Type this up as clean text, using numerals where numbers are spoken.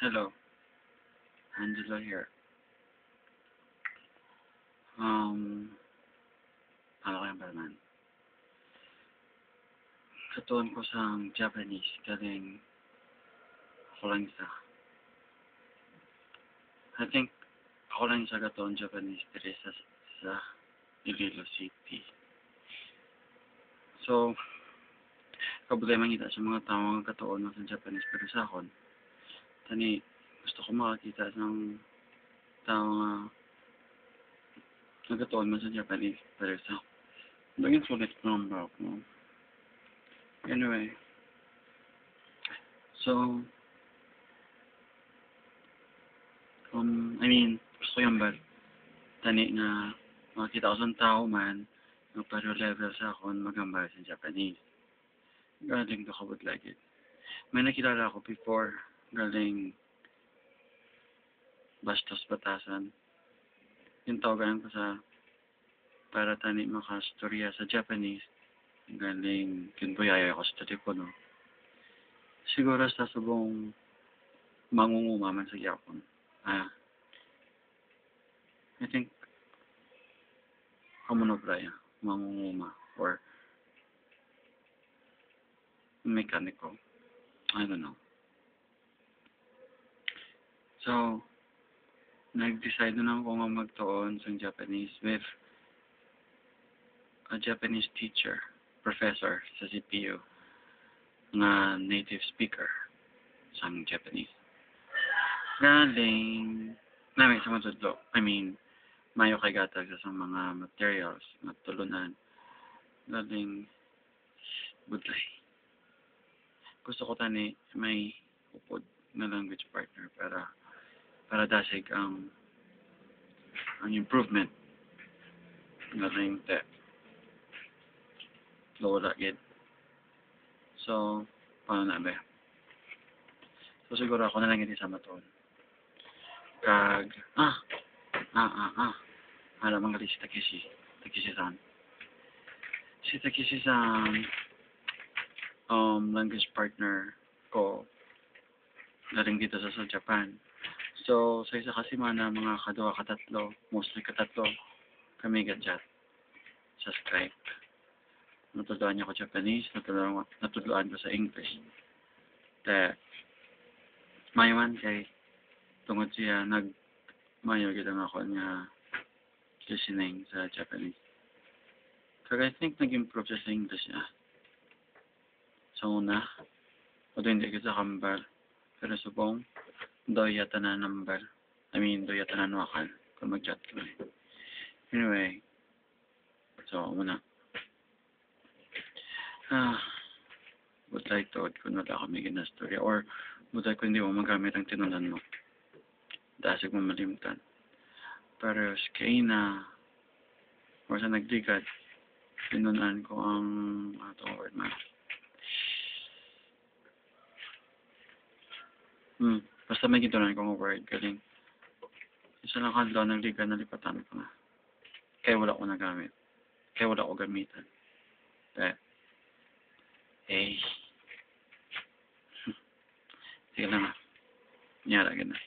Hello, Angelo here. Ano kaya ba naman? Katuon ko sa Japanese, galing ako lang isa. I think ako lang isa katuon Japanese dito sa Iloilo City. So, problema kita sa mga tao nga katuon sa Japanese pero sa akon. Tani, gusto ko makakita ng tao nga nagkatuon man sa Japanese pero sa laging sulit ko ng bawak mo. Anyway, so, gusto ko yung tani nga makita ko sa tao man nga pero level sa akon magambal sa Japanese. Galing to kabut lagi. May nakilala ako before, galing Bastos, Batasan. Yung tawagan ko sa para tani makastorya sa Japanese. Galing kinbuyaya ko sa telepono. Siguro sa subong mangungumaman sa Japon. I think Hamonobra mangunguma or mechanical. I don't know. So, nag-decide na ako nga magtuon sa Japanese with a Japanese teacher, professor sa CPU, nga native speaker sa Japanese. Galing, namin sa matudlo. Mayo kay gatag sa mga materials, matulunan. Galing, budlay. Gusto ko tani may upod na language partner para dasig ang improvement. Galing te. Lola gid. So, paano na ba? So, siguro ako na lang hindi sa maton. Kag, alam ang gali si Takeshi-san. Si Takeshi-san, language partner ko, galing dito sa Japan. So, sa isa kasi mga kadua, katatlo, mostly katatlo, kami gadget sa Skype. Natudloan niya ko Japanese, natudloan ko sa English. Mayaman kay tungod siya mayo gid ang ako nga listening sa Japanese. Kaya I think nag-improve siya sa English niya. Sa una, o hindi ko sa kambal. Pero subong, do yata na number. Do yata na wakal kung mag-chat ko. Anyway, so muna. Would like to kung wala kami ginastorya or would like kung hindi mo magamit ang tinunan mo. Dasig mo malimtan. Pero kay na or sa nagdigat, tinunan ko ang atong word man. Basta may gitunan ko ang word. Galing. Isa lang kadlaw nagdigat na lipatan ko na. Kaya wala ko nagamit. Kaya wala ko gamitan. Sige na nga. Nyara, ganda.